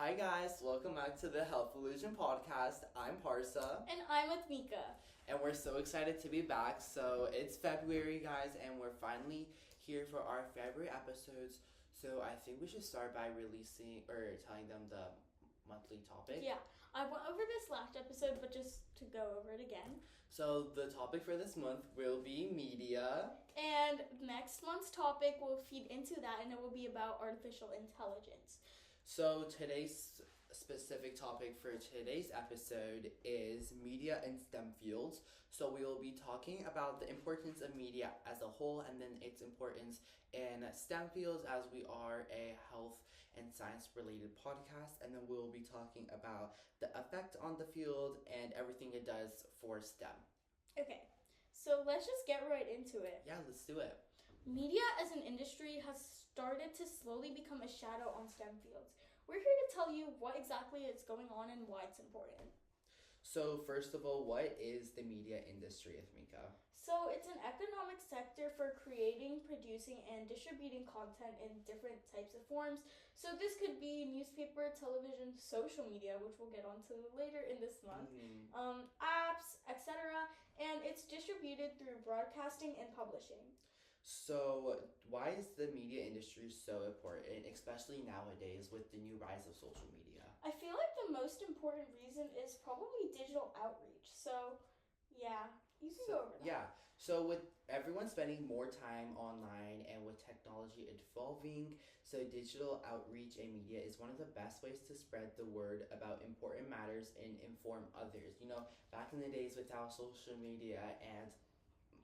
Hi guys, welcome back to the Health Illusion podcast. I'm Parsa. And I'm with Mika. And we're so excited to be back. So it's February, guys, and we're finally here for our February episodes. So I think we should start by releasing or telling them the monthly topic. Yeah, I went over this last episode, but just to go over it again. So the topic for this month will be media. And next month's topic will feed into that, and it will be about artificial intelligence. So today's specific topic for today's episode is media and STEM fields. So we will be talking about the importance of media as a whole and then its importance in STEM fields, as we are a health and science related podcast, and then we'll be talking about the effect on the field and everything it does for STEM. Okay, so let's just get right into it. Yeah, let's do it. Media as an industry has started to slowly become a shadow on STEM fields. We're here to tell you what exactly is going on and why it's important. So first of all, what is the media industry, Mika? So it's an economic sector for creating, producing, and distributing content in different types of forms. So this could be newspaper, television, social media, which we'll get onto later in this month, apps, etc. And it's distributed through broadcasting and publishing. So, why is the media industry so important, especially nowadays with the new rise of social media? I feel like the most important reason is probably digital outreach. So, yeah, you can go over that. Yeah, so with everyone spending more time online and with technology evolving, so digital outreach and media is one of the best ways to spread the word about important matters and inform others. You know, back in the days without social media and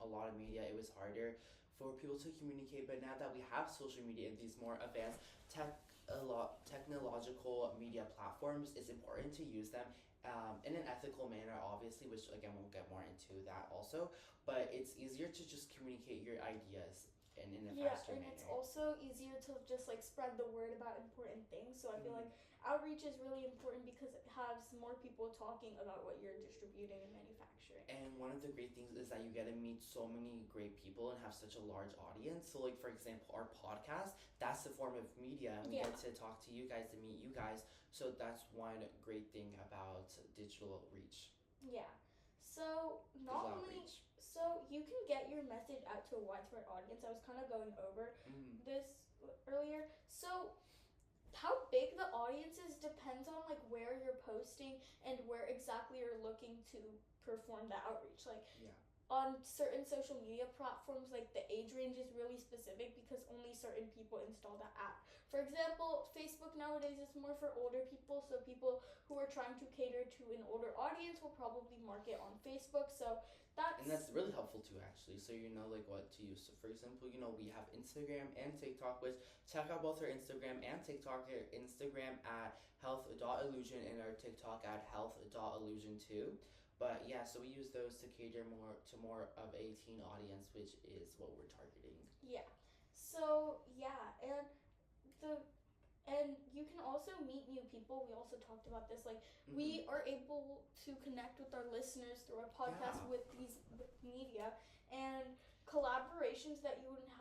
a lot of media, it was harder for people to communicate, but now that we have social media and these more advanced technological media platforms, it's important to use them in an ethical manner, obviously, which again we'll get more into that also, but it's easier to just communicate your ideas in a faster manner. Yeah, and it's also easier to just spread the word about important things. So I feel like outreach is really important because it has more people talking about what you're distributing and manufacturing. And one of the great things is that you get to meet so many great people and have such a large audience. So for example, our podcast, that's the form of media, and we get to talk to you guys, to meet you guys. So that's one great thing about digital reach. Yeah. So so you can get your message out to a widespread audience. I was kind of going over this earlier. So how big the audience is depends on where you're posting and where exactly you're looking to perform the outreach. On certain social media platforms, the age range is really specific because only certain people install the app. For example, Facebook nowadays is more for older people, so people who are trying to cater to an older audience will probably market on Facebook. So that's really helpful too, actually. So you know what to use. So for example, we have Instagram and TikTok, which check out both our Instagram and TikTok. Our Instagram at health.illusion and our TikTok at health.illusion2. But yeah, so we use those to cater more of a teen audience, which is what we're targeting. Yeah. So yeah, and you can also meet new people. We also talked about this. We are able to connect with our listeners through our podcast with media and collaborations that you wouldn't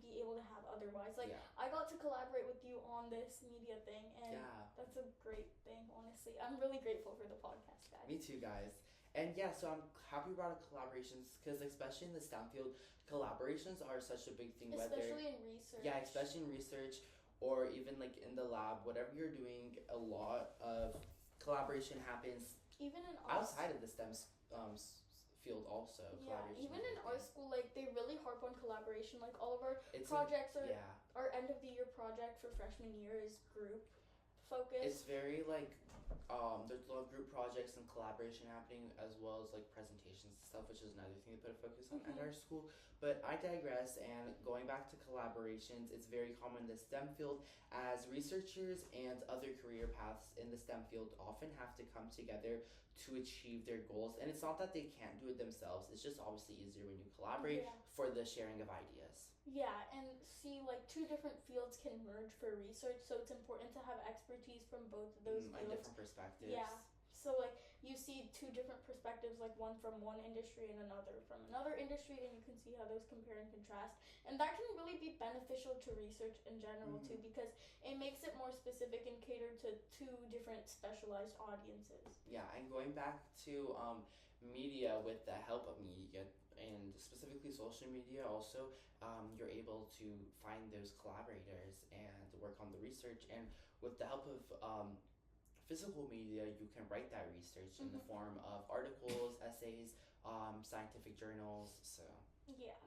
be able to have otherwise. I got to collaborate with you on this media thing, and that's a great thing, honestly. I'm really grateful for the podcast, guys. Me too, guys. And yeah, so I'm happy about collaborations because especially in the STEM field, collaborations are such a big thing. Especially in research. Yeah, especially in research or even in the lab, whatever you're doing, a lot of collaboration happens even in outside of the STEM field also. Yeah, even in our school, they really harp on collaboration. All of our projects our end of the year project for freshman year is group focused. It's very there's a lot of group projects and collaboration happening, as well as presentations and stuff, which is another thing to put a focus on at our school. But I digress, and going back to collaborations, it's very common in the STEM field as researchers and other career paths in the STEM field often have to come together to achieve their goals. And it's not that they can't do it themselves, it's just obviously easier when you collaborate for the sharing of ideas. Yeah, and see, two different fields can merge for research, so it's important to have expertise from both of those fields. And different perspectives. Yeah, so you see two different perspectives, like one from one industry and another from another industry, and you can see how those compare and contrast. And that can really be beneficial to research in general too, because it makes it more specific and catered to two different specialized audiences. Yeah, and going back to media, with the help of media and specifically social media, also you're able to find those collaborators and work on the research. And with the help of physical media, you can write that research in the form of articles, essays, scientific journals. So yeah.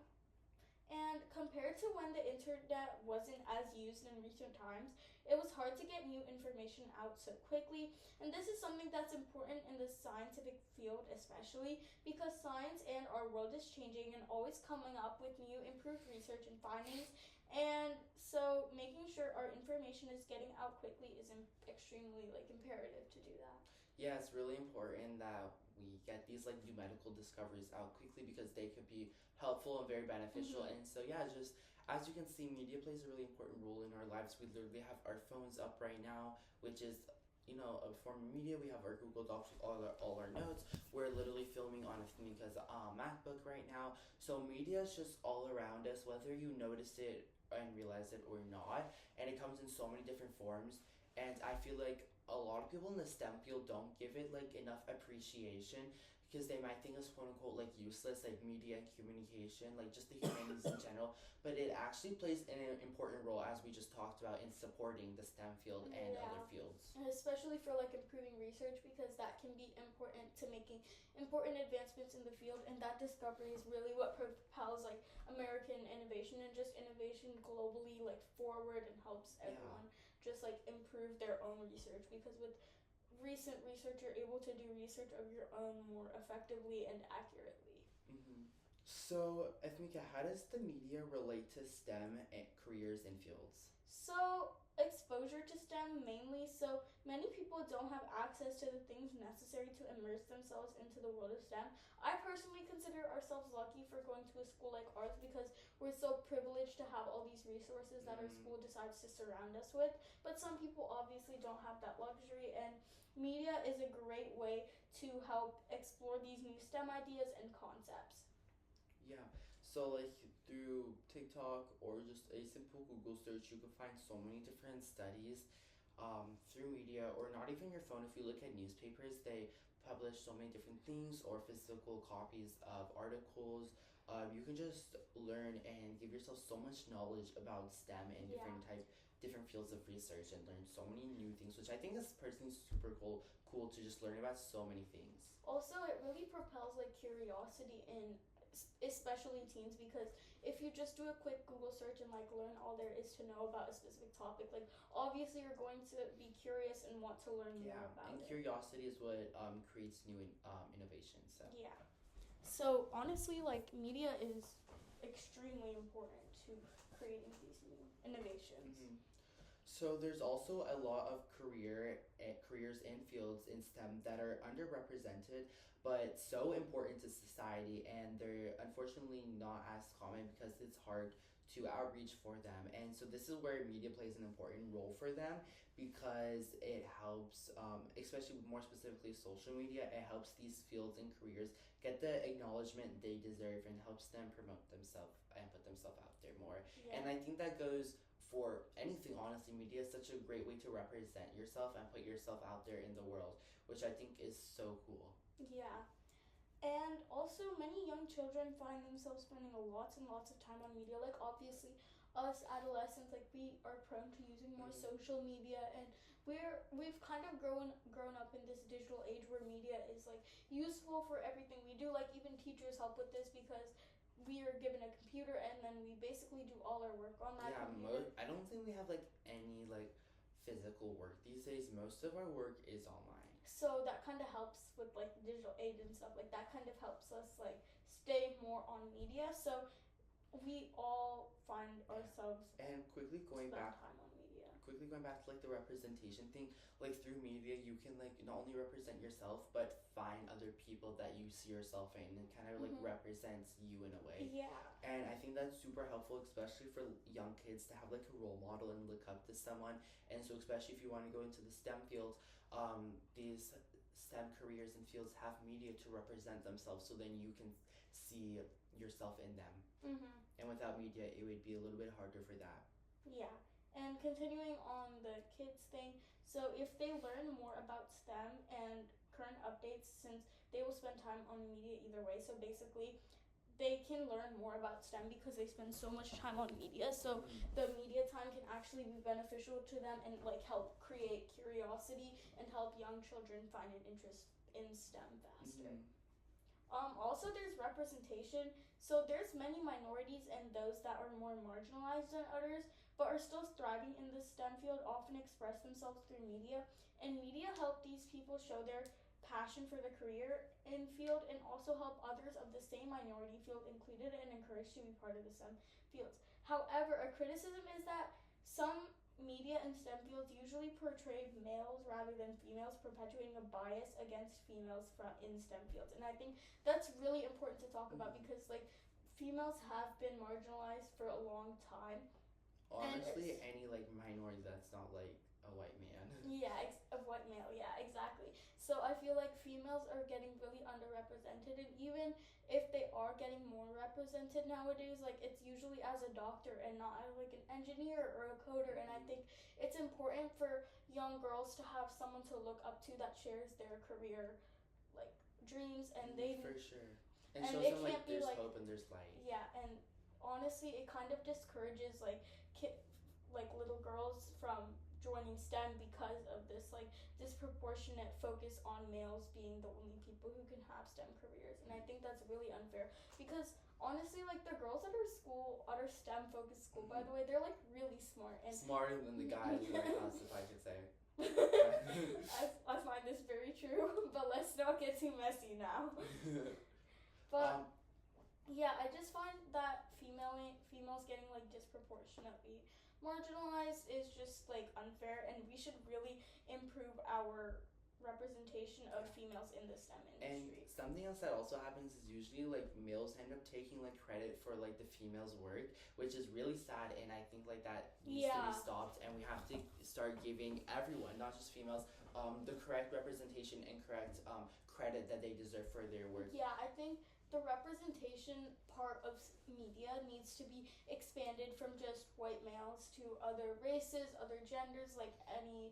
And compared to when the internet wasn't as used in recent times, it was hard to get new information out so quickly. And this is something that's important in the scientific field, especially because science and our world is changing and always coming up with new improved research and findings. And so making sure our information is getting out quickly is extremely imperative to do that. Yeah, it's really important that we get these new medical discoveries out quickly, because they could be helpful and very beneficial. And so yeah, just as you can see, media plays a really important role in our lives. We literally have our phones up right now, which is a form of media. We have our Google Docs with all our notes. We're literally filming on Athenika's MacBook right now. So media is just all around us, whether you notice it and realize it or not. And it comes in so many different forms. And I feel like a lot of people in the STEM field don't give it enough appreciation, because they might think it's quote unquote useless, media and communication, just the humanities in general. But it actually plays an important role, as we just talked about, in supporting the STEM field and other fields. And especially for improving research, because that can be important to making important advancements in the field, and that discovery is really what propels American innovation and just innovation globally forward, and helps everyone just improve their own research, because with recent research you're able to do research of your own more effectively and accurately. So Athenika, how does the media relate to STEM careers and fields? So exposure to STEM mainly. So many people don't have access to the things necessary to immerse themselves into the world of STEM. I personally consider ourselves lucky for going to a school like ours, because we're so privileged to have all these resources that our school decides to surround us with. But some people obviously don't have that luxury, and media is a great way to help explore these new STEM ideas and concepts. Yeah, so through TikTok or just a simple Google search, you can find so many different studies through media, or not even your phone. If you look at newspapers, they publish so many different things, or physical copies of articles. You can just learn and give yourself so much knowledge about STEM and different fields of research, and learn so many new things, which I think is personally super cool to just learn about so many things. Also, it really propels curiosity in especially teens, because if you just do a quick Google search and learn all there is to know about a specific topic, obviously you're going to be curious and want to learn more about it. And curiosity is what creates new innovation. So yeah. So honestly, media is extremely important to creating these new innovations. So there's also a lot of careers and fields in STEM that are underrepresented, but so important to society, and they're unfortunately not as common because it's hard to outreach for them. And so this is where media plays an important role for them, because it helps, especially more specifically social media, it helps these fields and careers get the acknowledgement they deserve, and helps them promote themselves and put themselves out there more. And I think that goes for anything, honestly. Media is such a great way to represent yourself and put yourself out there in the world, which I think is so cool. Yeah. And also, many young children find themselves spending lots and lots of time on media. Obviously, us adolescents, we are prone to using more social media, and we've kind of grown up in this digital age where media is useful for everything we do. Even teachers help with this, because we are given a computer, and then we basically do all our work on that computer. I don't think we have any physical work these days. Most of our work is online. So that kind of helps with the digital aid and stuff. That kind of helps us stay more on media. So we all find ourselves and quickly going back time on media. Quickly going back to the representation thing, through media you can not only represent yourself, but find other people that you see yourself in, and kind of represents you in a way. Yeah. And I think that's super helpful, especially for young kids, to have a role model and look up to someone. And so especially if you want to go into the STEM fields, these STEM careers and fields have media to represent themselves, so then you can see yourself in them. And without media, it would be a little bit harder for that. Yeah. And continuing on the kids thing, so if they learn more about STEM and current updates, since they will spend time on media either way, so basically they can learn more about STEM because they spend so much time on media. So the media time can actually be beneficial to them and like help create curiosity and help young children find an interest in STEM faster. Also, there's representation. So there's many minorities and those that are more marginalized than others, but are still thriving in the STEM field, often express themselves through media. And media help these people show their passion for the career in field and also help others of the same minority field included and encouraged to be part of the STEM fields. However, a criticism is that some media and STEM fields usually portray males rather than females, perpetuating a bias against females in STEM fields. And I think that's really important to talk about because like females have been marginalized for a long time. Honestly, any like minority that's not like a white man. Yeah, a white male. Yeah, exactly. So I feel like females are getting really underrepresented, and even if they are getting more represented nowadays, like it's usually as a doctor and not as like an engineer or a coder. And I think it's important for young girls to have someone to look up to that shares their career like dreams, and they for sure. And shows them like there's hope and there's light. Yeah, and honestly, it kind of discourages like little girls from joining STEM because of this like disproportionate focus on males being the only people who can have STEM careers. And I think that's really unfair because honestly, like the girls at our STEM focused school, by the way, they're like really smart and smarter than the guys in my class, if I could say. I find this very true, but let's not get too messy now. But yeah, I just find that females getting like disproportionately marginalized is just like unfair, and we should really improve our representation of females in the STEM industry. And something else that also happens is usually like males end up taking like credit for like the females' work, which is really sad, and I think like that needs to be stopped, and we have to start giving everyone, not just females, the correct representation and correct credit that they deserve for their work. Yeah, I think the representation part of media needs to be expanded from just white males to other races, other genders, like any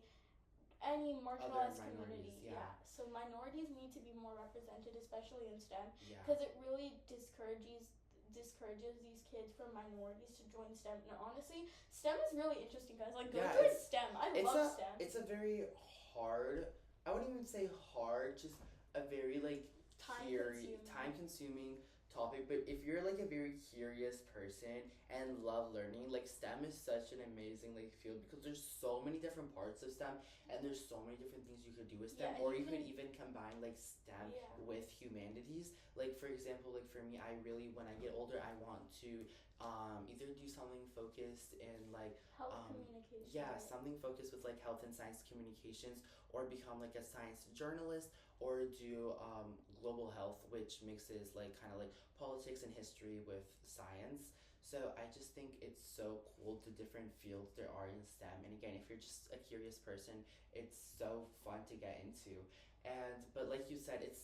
marginalized community. Yeah. So minorities need to be more represented, especially in STEM, because it really discourages these kids from minorities to join STEM. And honestly, STEM is really interesting, guys. Like, go join STEM. I love STEM. It's a very hard, I wouldn't even say hard, just a very like time-consuming topic. But if you're like a very curious person and love learning, like STEM is such an amazing like field because there's so many different parts of STEM and there's so many different things you could do with STEM, or you could even combine like STEM with humanities. Like for example, like for me, I really, when I get older, I want to either do something focused in like health communications. Yeah, something focused with like health and science communications, or become like a science journalist, or do global health, which mixes like kind of like politics and history with science. So I just think it's so cool the different fields there are in STEM. And again, if you're just a curious person, it's so fun to get into. But like you said, it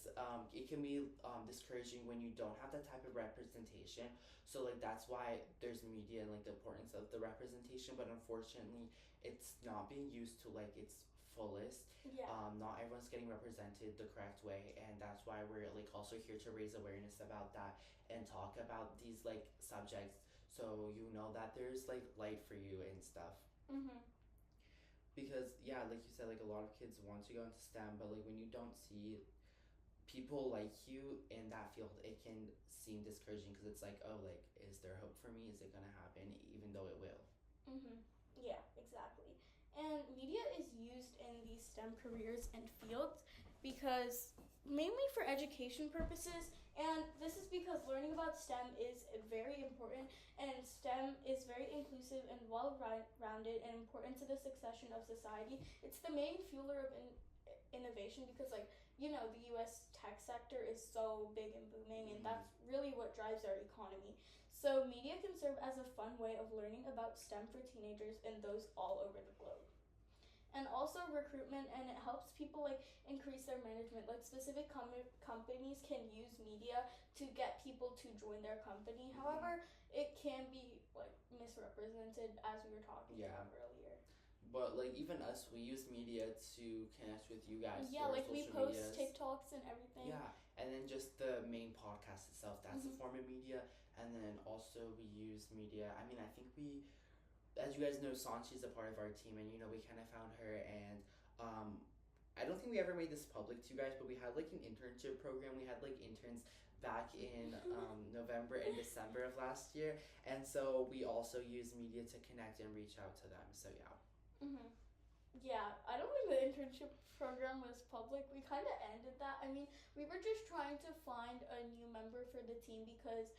can be discouraging when you don't have that type of representation. So like that's why there's media and like the importance of the representation. But unfortunately, it's not being used to like its fullest. Not everyone's getting represented the correct way, and that's why we're like also here to raise awareness about that and talk about these like subjects, so you know that there's like light for you and stuff. Because like you said, like a lot of kids want to go into STEM, but like when you don't see people like you in that field, it can seem discouraging because it's like, oh, like is there hope for me? Is it gonna happen? Even though it will. Yeah, exactly. And media is used in these STEM careers and fields because mainly for education purposes, and this is because learning about STEM is very important, and STEM is very inclusive and well-rounded and important to the succession of society. It's the main fueler of innovation because like, you know, the US tech sector is so big and booming, and that's really what drives our economy. So media can serve as a fun way of learning about STEM for teenagers and those all over the globe. and also recruitment, and it helps people like increase their management. Like specific companies can use media to get people to join their company. However, it can be like misrepresented, as we were talking about earlier. But like even us, we use media to connect with you guys. Yeah, like we post TikToks and everything. Yeah, and then just the main podcast itself, that's a form of media. And then also we use media. I mean, I think we, as you guys know, Sanchi's a part of our team, and we kind of found her, and I don't think we ever made this public to you guys, but we had like an internship program. We had like interns back in November and December of last year, and so we also use media to connect and reach out to them. So yeah. Yeah, I don't think the internship program was public. We kind of ended that. I mean, we were just trying to find a new member for the team because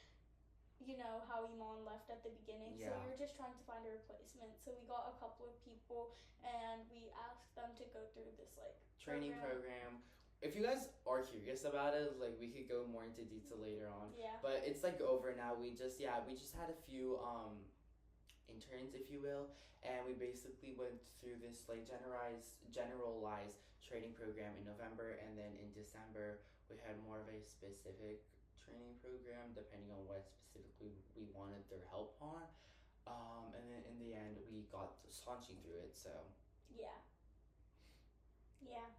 you know how Iman left at the beginning. So we were just trying to find a replacement. So we got a couple of people and we asked them to go through this like training program. If you guys are curious about it, like we could go more into detail later on. Yeah. But it's like over now. We just had a few interns, if you will, and we basically went through this like generalized training program in November, and then in December we had more of a specific training program depending on what specifically we wanted their help on, and then in the end we got Sanchi through it. So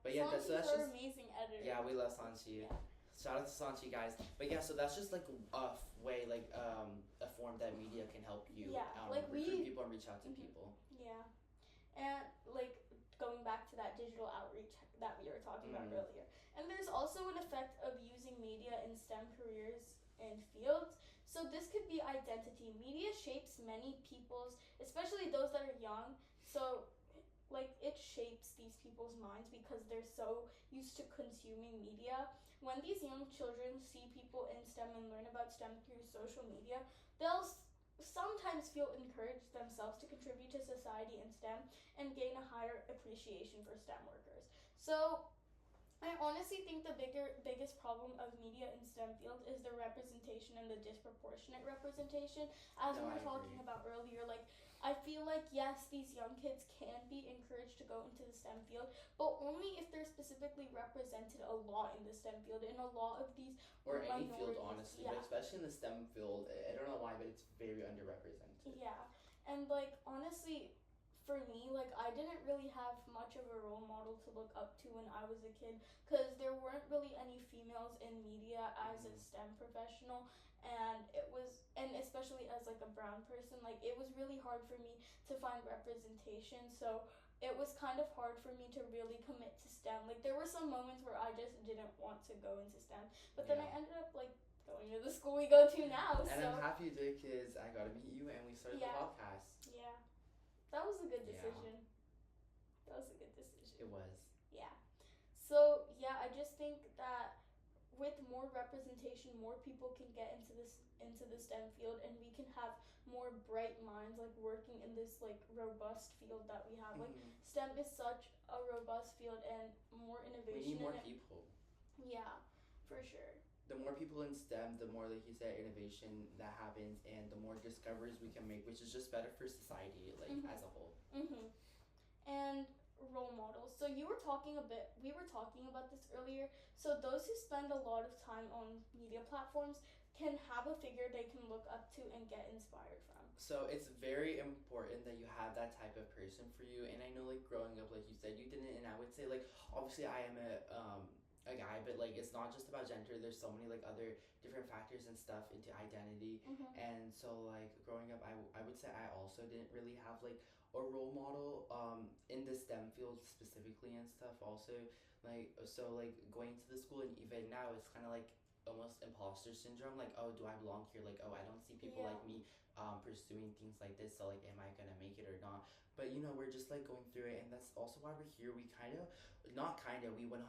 but yeah, that's just amazing editor. Yeah, we love Sanchi. Shout out to Sanchi, guys. But yeah, so that's just like a way, like a form that media can help you like recruit people and reach out to people. Yeah, and like going back to that digital outreach that we were talking about earlier. And there's also an effect of using media in STEM careers and fields. So this could be identity. Media shapes many people's, especially those that are young. So like it shapes these people's minds because they're so used to consuming media. When these young children see people in STEM and learn about STEM through social media, they'll sometimes feel encouraged themselves to contribute to society in STEM and gain a higher appreciation for STEM workers. So I honestly think the biggest problem of media in STEM field is the representation and the disproportionate representation. As we were talking about earlier, like I feel like yes, these young kids can be encouraged to go into the STEM field, but only if they're specifically represented a lot in the STEM field. In a lot of these or any field, honestly, but especially in the STEM field, I don't know why, but it's very underrepresented. Yeah, and like honestly, for me, like I didn't really have much of a role model to look up to when I was a kid, because there weren't really any females in media as a STEM professional, and especially as like a brown person, like it was really hard for me to find representation. So it was kind of hard for me to really commit to STEM. Like there were some moments where I just didn't want to go into STEM, but then I ended up like going to the school we go to now. And I'm happy you did, because I got to meet you and we started the podcast. Yeah. That was a good decision. That was a good decision. It was. Yeah. So yeah, I just think that with more representation, more people can get into the STEM field, and we can have more bright minds like working in this like robust field that we have. Like STEM is such a robust field, and more innovation. We need more people. Yeah, for sure. The more people in STEM, the more, like you said, innovation that happens, and the more discoveries we can make, which is just better for society, like as a whole. And role models. So we were talking about this earlier. So those who spend a lot of time on media platforms can have a figure they can look up to and get inspired from. So it's very important that you have that type of person for you. And I know, like growing up, like you said, you didn't, and I would say, like, obviously I am a guy, but like it's not just about gender. There's so many like other different factors and stuff into identity. And so like growing up, I would say I also didn't really have like a role model in the STEM field specifically and stuff. Also, like, so like going to the school, and even now it's kind of like almost imposter syndrome. Like, oh, do I belong here? Like, oh, I don't see people like me pursuing things like this. So like, am I gonna make it or not? But we're just like going through it, and that's also why we're here. We we 100%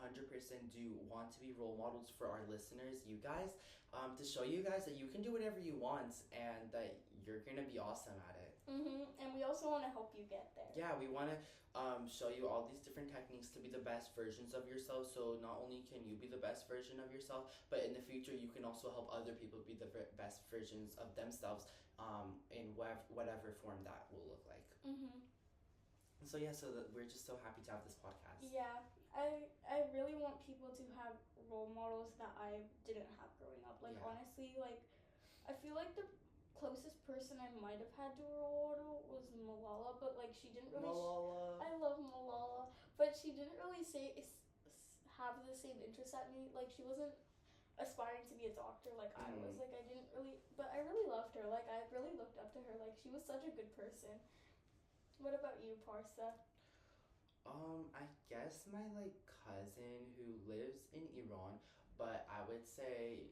do want to be role models for our listeners, you guys, to show you guys that you can do whatever you want and that you're gonna be awesome at it. And we also want to help you get there. Yeah, we want to show you all these different techniques to be the best versions of yourself. So not only can you be the best version of yourself, but in the future you can also help other people be the best versions of themselves in whatever form that will look like. So yeah, so we're just so happy to have this podcast. Yeah, I really want people to have role models that I didn't have growing up. Like honestly, like I feel like the closest person I might have had to a role model was Malala, but like she didn't really. Malala. I love Malala, but she didn't really have the same interests at me. Like she wasn't aspiring to be a doctor like I was. Like I didn't really, but I really loved her. Like I really looked up to her. Like she was such a good person. What about you, Parsa? I guess my like cousin who lives in Iran, but I would say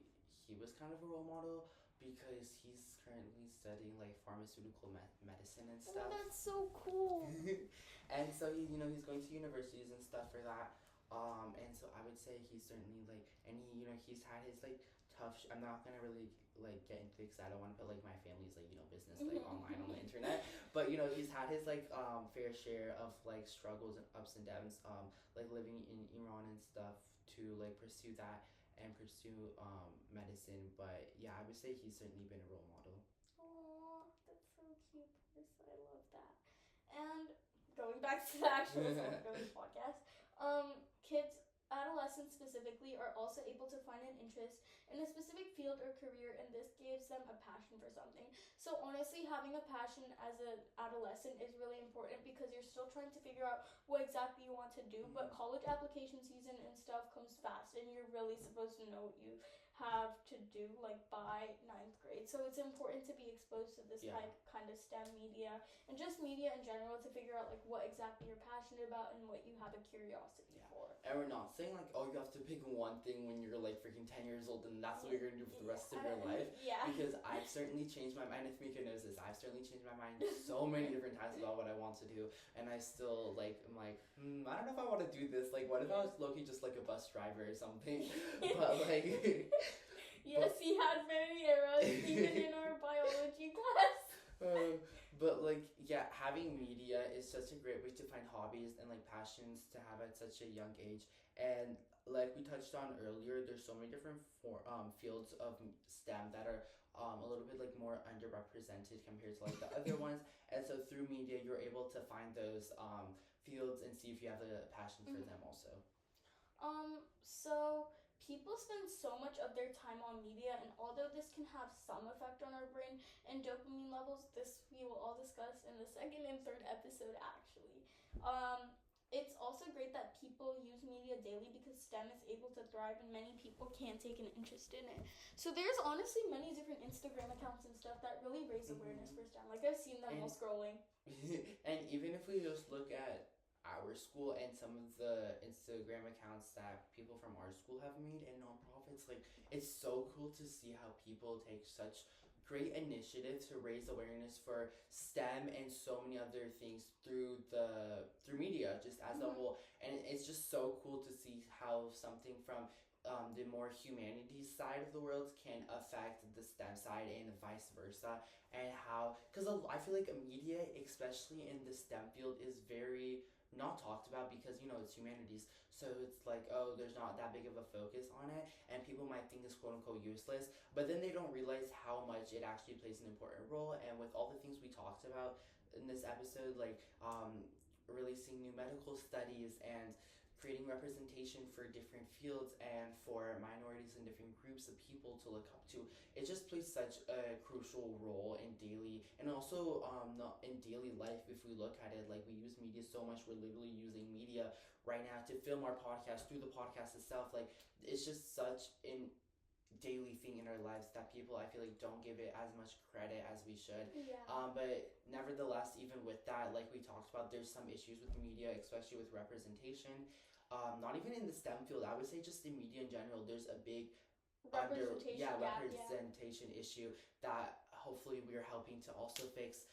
he was kind of a role model because he's currently studying like pharmaceutical medicine and stuff. Oh, that's so cool. And so he's going to universities and stuff for that. And so I would say he's certainly like, and he's had his like tough. I'm not gonna really like get into it because I don't want to put like my family's like business like online on the internet. But he's had his like fair share of like struggles and ups and downs. Like living in Iran and stuff to like pursue that and pursue medicine. But yeah, I would say he's certainly been a role model. Oh, that's so cute, Parsa. I love that. And going back to the actual podcast, kids, adolescents specifically, are also able to find an interest in a specific field or career, and this gives them a passion for something. So honestly, having a passion as an adolescent is really important because you're still trying to figure out what exactly you want to do, but college application season and stuff comes fast, and you're really supposed to know what you have to do like by 9th grade. So it's important to be exposed to this kind of STEM media and just media in general to figure out like what exactly you're passionate about and what you have a curiosity for. And we're not saying like, oh, you have to pick one thing when you're like freaking 10 years old and that's what you're gonna do for the rest of your life. Because I've certainly changed my mind. If Mika knows this, I've certainly changed my mind so many different times about what I want to do, and I still like I'm like, I don't know if I want to do this. Like, what if I was low-key just like a bus driver or something? But like yes, he had many eras even in our biology class. But like having media is such a great way to find hobbies and like passions to have at such a young age. And like we touched on earlier, there's so many different fields of STEM that are a little bit like more underrepresented compared to like the other ones. And so through media, you're able to find those fields and see if you have a passion for them also. So people spend so much of their time on media, and although this can have some effect on our brain and dopamine levels, this we will all discuss in the second and third episode actually. It's also great that people use media daily because STEM is able to thrive and many people can take an interest in it. So there's honestly many different Instagram accounts and stuff that really raise awareness for STEM. Like I've seen them while scrolling. And even if we just look at our school and some of the Instagram accounts that people from our school have made and nonprofits, like it's so cool to see how people take such great initiative to raise awareness for STEM and so many other things through media just as a whole. And it's just so cool to see how something from the more humanities side of the world can affect the STEM side and vice versa, and how, because I feel like media, especially in the STEM field, is very not talked about because it's humanities, so it's like, oh, there's not that big of a focus on it and people might think it's quote unquote useless, but then they don't realize how much it actually plays an important role. And with all the things we talked about in this episode, like releasing new medical studies and creating representation for different fields and for minorities and different groups of people to look up to, it just plays such a crucial role in daily and also not in daily life. If we look at it, like we use media so much, we're literally using media right now to film our podcast, through the podcast itself. Like it's just such an daily thing in our lives that people, I feel like, don't give it as much credit as we should. But nevertheless, even with that, like we talked about, there's some issues with media, especially with representation. Not even in the STEM field, I would say just in media in general, there's a big representation issue that hopefully we're helping to also fix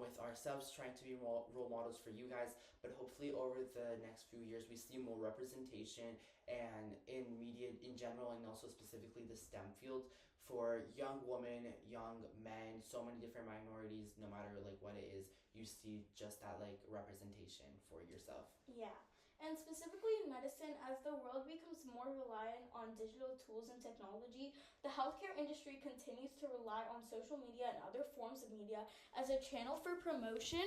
with ourselves, trying to be role models for you guys. But hopefully over the next few years we see more representation and in media in general, and also specifically the STEM field for young women, young men, so many different minorities. No matter like what it is, you see just that like representation for yourself. And specifically in medicine, as the world becomes more reliant on digital tools and technology, the healthcare industry continues to rely on social media and other forms of media as a channel for promotion.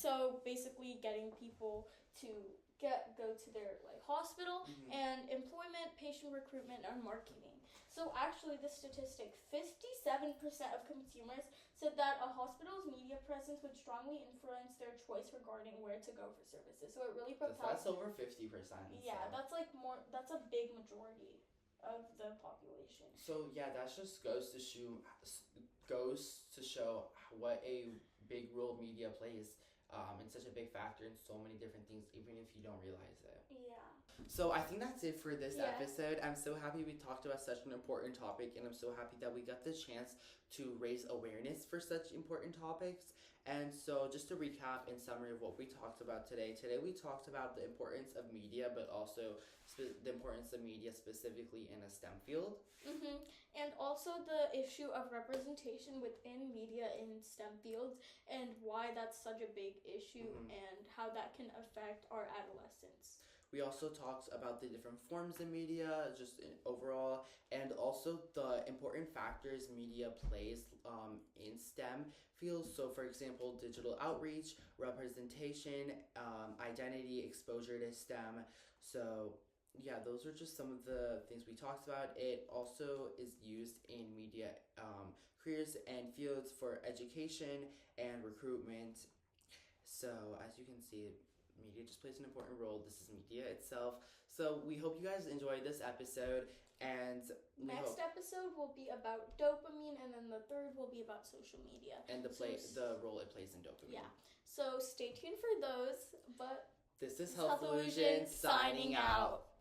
So basically getting people to go to their like hospital, and employment, patient recruitment, and marketing. So actually the statistic, 57% of consumers said that a hospital's media presence would strongly influence their choice regarding where to go for services. So it really propels. That's over 50%. Yeah, so. that's like more. That's a big majority of the population. So yeah, that just goes to show what a big role media plays. And such a big factor in so many different things, even if you don't realize it. Yeah. So I think that's it for this episode. I'm so happy we talked about such an important topic, and I'm so happy that we got the chance to raise awareness for such important topics. And so just to recap in summary of what we talked about today we talked about the importance of media, but also the importance of media specifically in a STEM field. And also the issue of representation within media in STEM fields, and why that's such a big issue, and how that can affect our adolescents. We also talked about the different forms of media, just overall, and also the important factors media plays in STEM fields. So, for example, digital outreach, representation, identity, exposure to STEM. So, yeah, those are just some of the things we talked about. It also is used in media careers and fields for education and recruitment. So, as you can see, media just plays an important role. This is media itself. So we hope you guys enjoyed this episode, and next episode will be about dopamine, and then the third will be about social media and the role it plays in dopamine. Yeah. So stay tuned for those. But this is Health Illusion signing out.